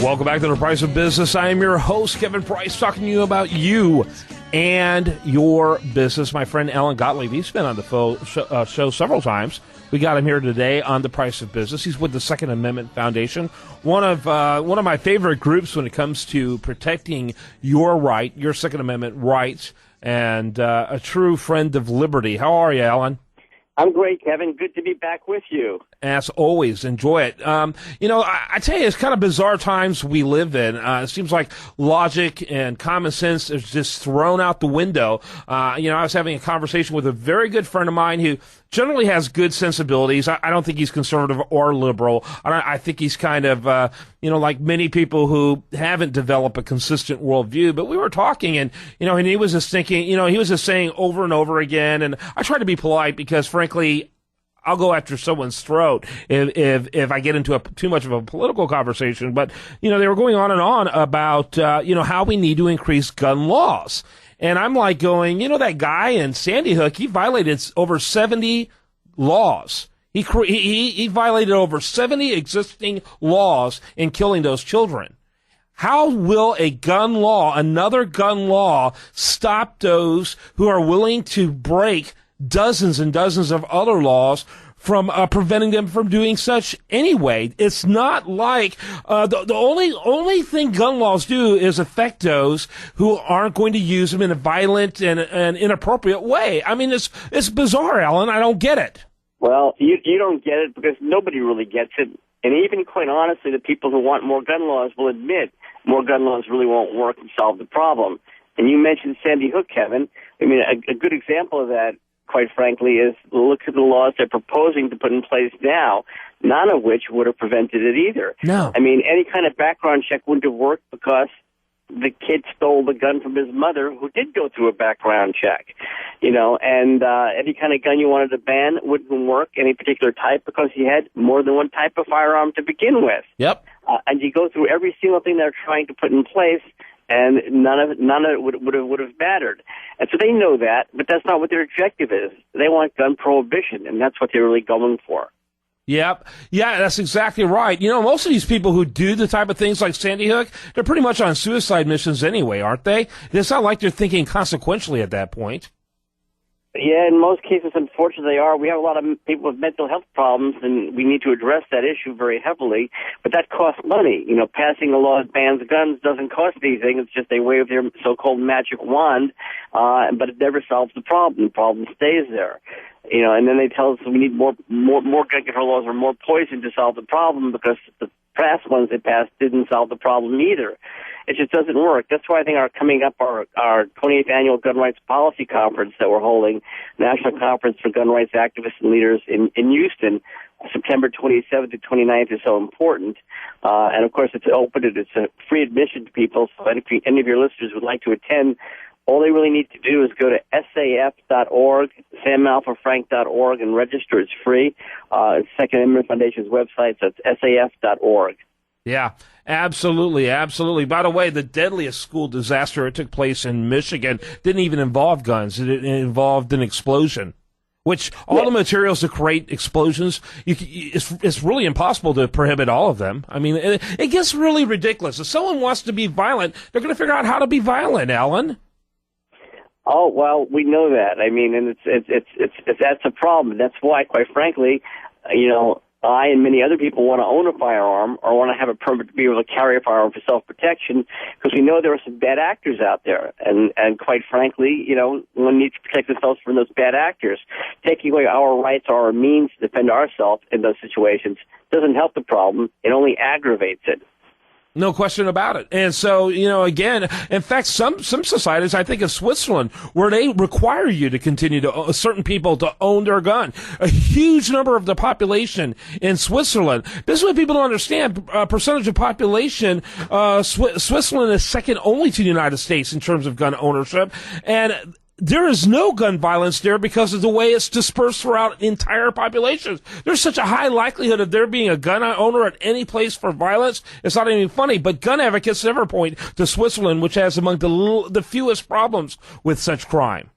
Welcome back to The Price of Business. I am your host, Kevin Price, talking to you about you and your business. My friend Alan Gotlieb, he's been on the show several times. We got him here today on The Price of Business. He's with the Second Amendment Foundation, one of my favorite groups when it comes to protecting your right, your Second Amendment rights, and a true friend of liberty. How are you, Alan? I'm great, Kevin. Good to be back with you. As always, enjoy it. I tell you, it's kind of bizarre times we live in. It seems like logic and common sense is just thrown out the window. I was having a conversation with a very good friend of mine who generally has good sensibilities. I don't think he's conservative or liberal. I think he's kind of, like many people who haven't developed a consistent worldview. But we were talking, and he was just thinking, he was just saying over and over again. And I try to be polite because, frankly, I'll go after someone's throat if I get into too much of a political conversation. But, they were going on and on about, how we need to increase gun laws. And I'm like going, that guy in Sandy Hook, he violated over 70 laws. He violated over 70 existing laws in killing those children. How will another gun law, stop those who are willing to break dozens and dozens of other laws from preventing them from doing such anyway? It's not like the only thing gun laws do is affect those who aren't going to use them in a violent and inappropriate way. I mean, it's bizarre, Alan. I don't get it. Well, you don't get it because nobody really gets it. And even, quite honestly, the people who want more gun laws will admit more gun laws really won't work and solve the problem. And you mentioned Sandy Hook, Kevin. I mean, a good example of that, quite frankly, is look at the laws they're proposing to put in place now, none of which would have prevented it either. No. I mean, any kind of background check wouldn't have worked because the kid stole the gun from his mother, who did go through a background check, and any kind of gun you wanted to ban wouldn't work, any particular type, because you had more than one type of firearm to begin with. Yep. And you go through every single thing they're trying to put in place, and none of it would have mattered. And so they know that, but that's not what their objective is. They want gun prohibition, and that's what they're really going for. Yep. Yeah, that's exactly right. Most of these people who do the type of things like Sandy Hook, they're pretty much on suicide missions anyway, aren't they? It's not like they're thinking consequentially at that point. Yeah, in most cases, unfortunately, they are. We have a lot of people with mental health problems, and we need to address that issue very heavily. But that costs money. Passing a law that bans guns doesn't cost anything. It's just they wave their so-called magic wand, but it never solves the problem. The problem stays there. And then they tell us we need more gun control laws or more poison to solve the problem because the past ones they passed didn't solve the problem either. It just doesn't work. That's why I think our 28th annual Gun Rights Policy Conference that we're holding, National Conference for Gun Rights Activists and Leaders in Houston, September 27th to 29th is so important. And of course, it's open and it's a free admission to people. So if any of your listeners would like to attend, all they really need to do is go to saf.org, samalphafrank.org, and register. It's free. It's Second Amendment Foundation's website, so it's saf.org. Yeah, absolutely, absolutely. By the way, the deadliest school disaster that took place in Michigan didn't even involve guns. It involved an explosion, which all the materials to create explosions, it's really impossible to prohibit all of them. I mean, it gets really ridiculous. If someone wants to be violent, they're going to figure out how to be violent, Alan. Oh, well, we know that. I mean, and it's that's a problem. That's why, quite frankly, I and many other people want to own a firearm or want to have a permit to be able to carry a firearm for self-protection because we know there are some bad actors out there. And quite frankly, one needs to protect themselves from those bad actors. Taking away our rights or our means to defend ourselves in those situations doesn't help the problem. It only aggravates it. No question about it. And so, again, in fact, some societies, I think of Switzerland, where they require you to continue to certain people to own their gun. A huge number of the population in Switzerland. This is what people don't understand. Percentage of population, Switzerland is second only to the United States in terms of gun ownership. And there is no gun violence there because of the way it's dispersed throughout entire populations. There's such a high likelihood of there being a gun owner at any place for violence. It's not even funny, but gun advocates never point to Switzerland, which has among the fewest problems with such crime.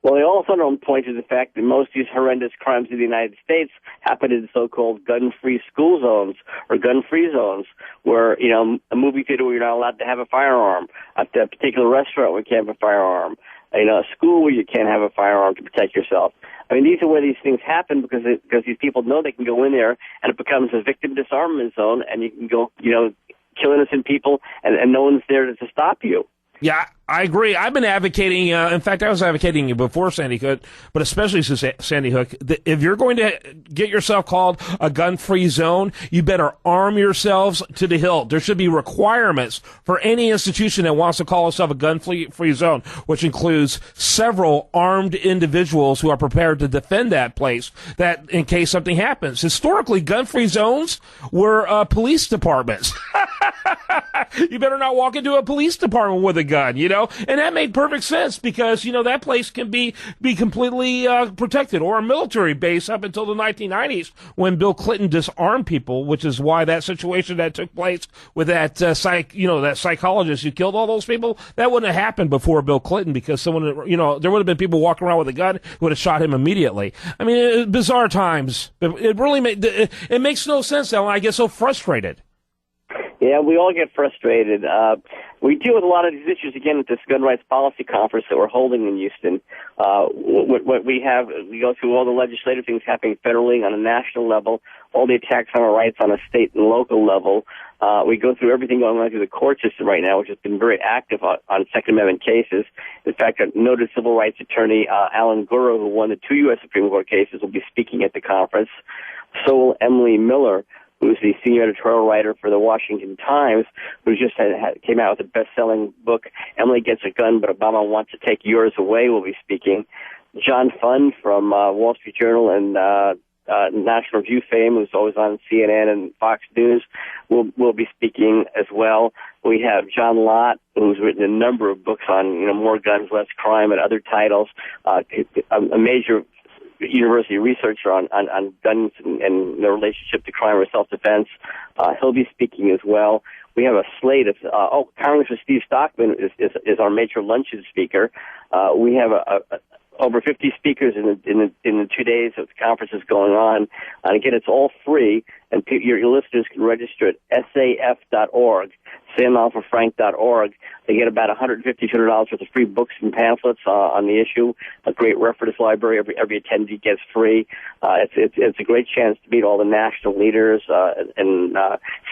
Well, they also don't point to the fact that most of these horrendous crimes in the United States happen in so-called gun-free school zones or gun-free zones where, a movie theater where you're not allowed to have a firearm, a particular restaurant where you can't have a firearm, a school where you can't have a firearm to protect yourself. I mean, these are where these things happen because these people know they can go in there and it becomes a victim disarmament zone, and you can go, kill innocent people and no one's there to stop you. Yeah, I agree. I've been advocating, in fact, I was advocating it before Sandy Hook, but especially since Sandy Hook, that if you're going to get yourself called a gun-free zone, you better arm yourselves to the hilt. There should be requirements for any institution that wants to call itself a gun-free zone, which includes several armed individuals who are prepared to defend that place, that in case something happens. Historically, gun-free zones were police departments. You better not walk into a police department with a gun, and that made perfect sense because, that place can be completely protected, or a military base up until the 1990s when Bill Clinton disarmed people, which is why that situation that took place with that that psychologist who killed all those people, that wouldn't have happened before Bill Clinton, because someone, there would have been people walking around with a gun who would have shot him immediately. I mean, bizarre times. It really it makes no sense, Alan. I get so frustrated. Yeah, we all get frustrated. We deal with a lot of these issues, again, at this gun rights policy conference that we're holding in Houston. What we go through all the legislative things happening federally on a national level, all the attacks on our rights on a state and local level. We go through everything going on through the court system right now, which has been very active on Second Amendment cases. In fact, a noted civil rights attorney, Alan Gotlieb, who won the 2 U.S. Supreme Court cases, will be speaking at the conference. So Emily Miller, who's the senior editorial writer for the Washington Times, who just came out with a best-selling book, Emily Gets a Gun, But Obama Wants to Take Yours Away, will be speaking. John Fund from Wall Street Journal and National Review fame, who's always on CNN and Fox News, will be speaking as well. We have John Lott, who's written a number of books on, More Guns, Less Crime, and other titles, a major university researcher on guns and their relationship to crime or self-defense. He'll be speaking as well. We have a slate of, Congressman Steve Stockman is our major luncheon speaker. We have over 50 speakers in the 2 days that the conference is going on. And again, it's all free, and your listeners can register at saf.org, samalforfrank.org. They get about $150, $200 worth of free books and pamphlets on the issue. A great reference library. Every attendee gets free. It's a great chance to meet all the national leaders and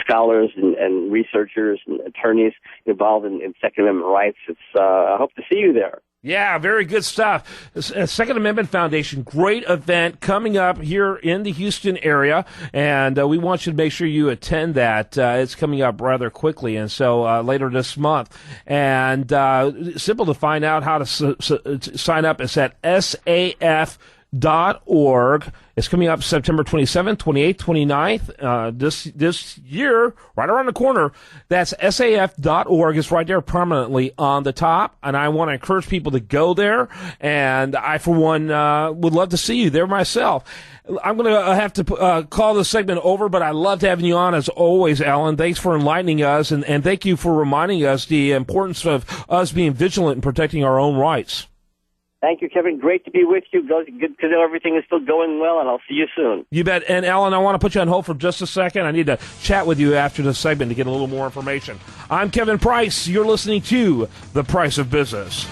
scholars and researchers and attorneys involved in Second Amendment rights. I hope to see you there. Yeah, very good stuff. Second Amendment Foundation, great event coming up here in the Houston area, and we want you to make sure you attend that. It's coming up rather quickly, and so later this month. And simple to find out how to sign up. It's at saf.org. It's coming up September 27th, 28th, 29th, this year, right around the corner. That's saf.org. It's right there prominently on the top, and I want to encourage people to go there, and I, for one, would love to see you there myself. I'm going to have to call this segment over, but I loved having you on as always, Alan. Thanks for enlightening us, and thank you for reminding us the importance of us being vigilant and protecting our own rights. Thank you, Kevin. Great to be with you. Good to know everything is still going well, and I'll see you soon. You bet. And, Alan, I want to put you on hold for just a second. I need to chat with you after the segment to get a little more information. I'm Kevin Price. You're listening to The Price of Business.